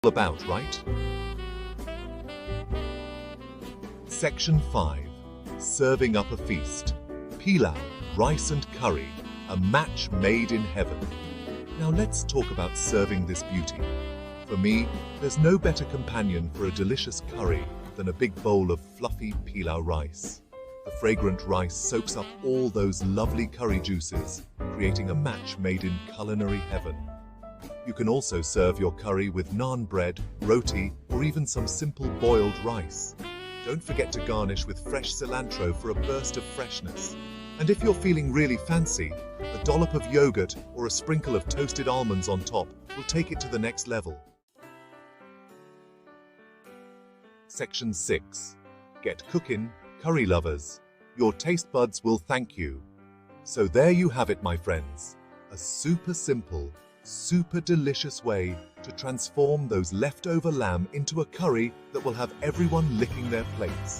about, right? Section 5. Serving up a feast. Pilau, rice and curry, a match made in heaven. Now let's talk about serving this beauty. For me, there's no better companion for a delicious curry than a big bowl of fluffy pilau rice. The fragrant rice soaks up all those lovely curry juices, creating a match made in culinary heaven. You can also serve your curry with naan bread, roti, or even some simple boiled rice. Don't forget to garnish with fresh cilantro for a burst of freshness. And if you're feeling really fancy, a dollop of yogurt or a sprinkle of toasted almonds on top will take it to the next level. Section 6. Get cookin', curry lovers. Your taste buds will thank you. So there you have it, my friends. A super simple, super delicious way to transform those leftover lamb into a curry that will have everyone licking their plates.